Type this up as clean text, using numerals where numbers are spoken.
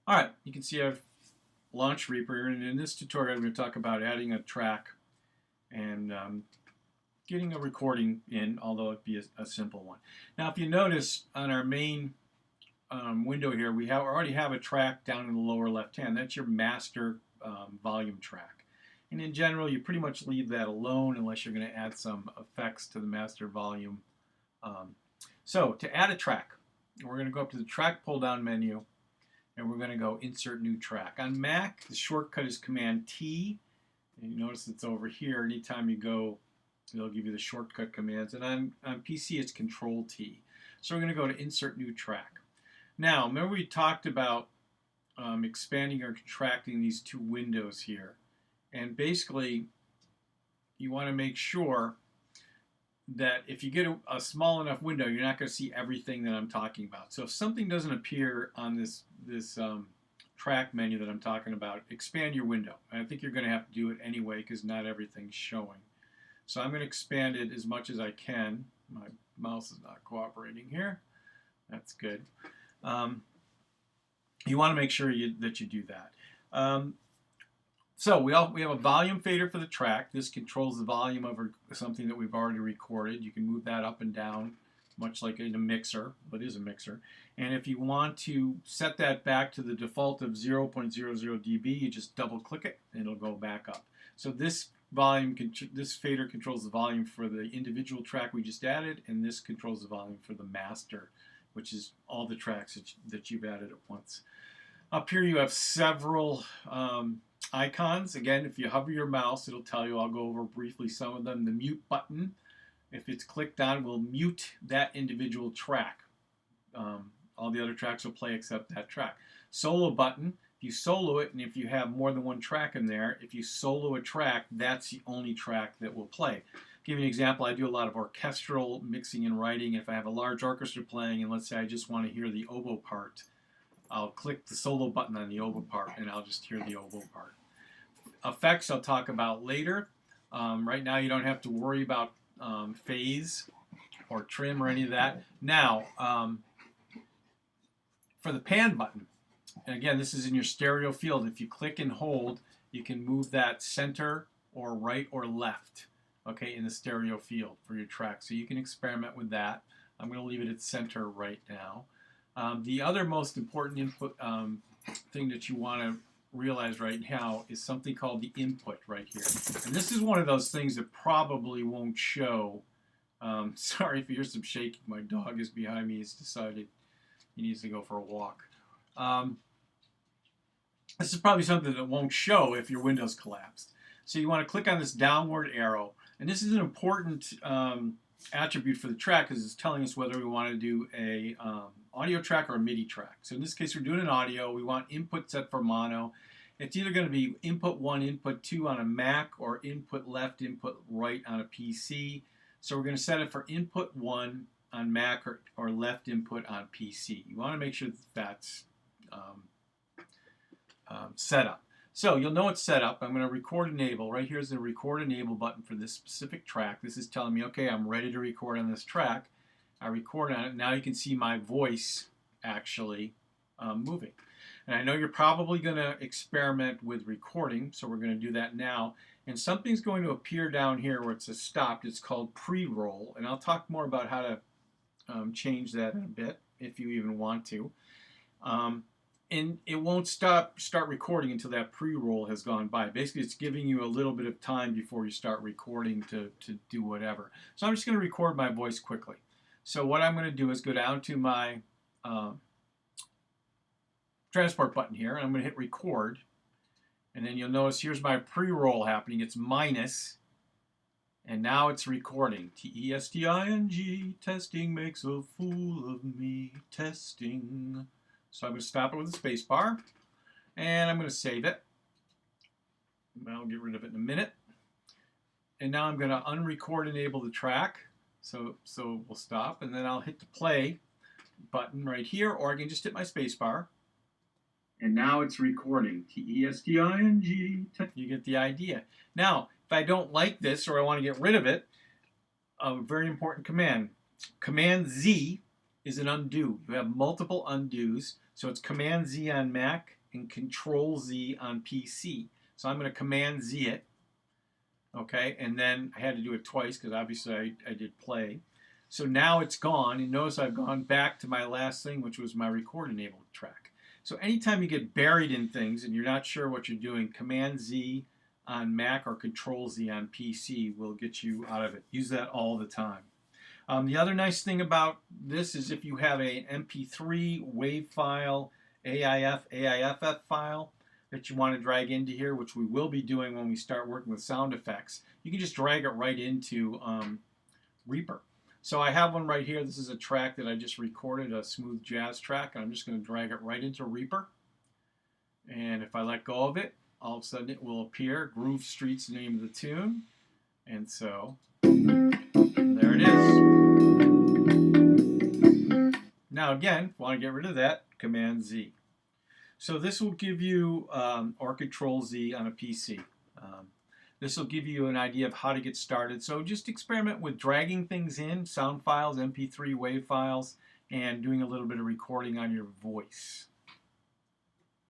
All right, you can see I've launched Reaper, and in this tutorial I'm going to talk about adding a track and getting a recording in, although it be a simple one. Now, if you notice on our main window here, we already have a track down in the lower left hand. That's your master volume track. And in general, you pretty much leave that alone unless you're going to add some effects to the master volume. So to add a track, we're going to go up to the track pull down menu and we're going to go insert new track. On Mac, the shortcut is Command T. And you notice it's over here. Anytime you go, it'll give you the shortcut commands. And on PC, it's Control T. So we're going to go to insert new track. Now, remember we talked about expanding or contracting these two windows here. And basically, you want to make sure that if you get a small enough window, you're not going to see everything that I'm talking about. So if something doesn't appear on this track menu that I'm talking about, expand your window. And I think you're going to have to do it anyway because not everything's showing. So I'm going to expand it as much as I can. My mouse is not cooperating here. That's good. You want to make sure that you do that. So we have a volume fader for the track. This controls the volume of something that we've already recorded. You can move that up and down, much like in a mixer. Well, it is a mixer. And if you want to set that back to the default of 0.00 dB, you just double click it and it'll go back up. So this fader controls the volume for the individual track we just added, and this controls the volume for the master, which is all the tracks that you've added at once. Up here you have several icons. Again, if you hover your mouse, it'll tell you. I'll go over briefly some of them. The mute button, if it's clicked on, will mute that individual track. All the other tracks will play except that track. Solo button, if you solo it, and if you have more than one track in there, if you solo a track, that's the only track that will play. Give you an example. I do a lot of orchestral mixing and writing. If I have a large orchestra playing, and let's say I just want to hear the oboe part, I'll click the solo button on the oboe part, and I'll just hear the oboe part. Effects I'll talk about later. Right now you don't have to worry about phase or trim or any of that. Now, for the pan button, and again, this is in your stereo field. If you click and hold, you can move that center or right or left, okay, in the stereo field for your track. So you can experiment with that. I'm going to leave it at center right now. The other most important input thing that you want to realize right now is something called the input right here. And this is one of those things that probably won't show. Sorry if you hear some shaking. My dog is behind me. He's decided he needs to go for a walk. This is probably something that won't show if your window's collapsed. So you want to click on this downward arrow. And this is an important attribute for the track because it's telling us whether we want to do a audio track or a MIDI track. So in this case, we're doing an audio. We want input set for mono. It's either going to be input 1, input 2 on a Mac or input left, input right on a PC. So we're going to set it for input 1 on Mac or left input on PC. You want to make sure that that's set up. So you'll know it's set up. I'm going to record enable. Right here's the record enable button for this specific track. This is telling me, okay, I'm ready to record on this track. I record on it. Now you can see my voice actually moving. And I know you're probably going to experiment with recording, so we're going to do that now. And something's going to appear down here where it says stopped. It's called pre-roll. And I'll talk more about how to change that in a bit if you even want to. And it won't start recording until that pre-roll has gone by. Basically, it's giving you a little bit of time before you start recording to do whatever. So I'm just going to record my voice quickly. So what I'm going to do is go down to my transport button here, and I'm going to hit record. And then you'll notice here's my pre-roll happening. It's minus, and now it's recording. T-E-S-T-I-N-G, testing makes a fool of me, testing. So I'm going to stop it with a space bar, and I'm going to save it. I'll get rid of it in a minute. And now I'm going to unrecord enable the track. So we'll stop, and then I'll hit the play button right here, or I can just hit my space bar. And now it's recording. T-E-S-T-I-N-G. You get the idea. Now, if I don't like this or I want to get rid of it, a very important command. Command Z is an undo. You have multiple undos. So it's Command Z on Mac and Control Z on PC. So I'm going to Command Z it. Okay, and then I had to do it twice because obviously I did play. So now it's gone, and notice I've gone back to my last thing, which was my record enabled track. So anytime you get buried in things and you're not sure what you're doing, Command Z on Mac or Control Z on PC will get you out of it. Use that all the time. The other nice thing about this is if you have an MP3 WAV file, AIFF file that you want to drag into here, which we will be doing when we start working with sound effects, you can just drag it right into Reaper. So I have one right here. This is a track that I just recorded, a smooth jazz track, and I'm just going to drag it right into Reaper. And if I let go of it, all of a sudden it will appear. Groove Street's the name of the tune. And so there it is. Now again, if you want to get rid of that, Command Z. So this will give you, or Control Z on a PC. This will give you an idea of how to get started. So just experiment with dragging things in, sound files, MP3 WAV files, and doing a little bit of recording on your voice.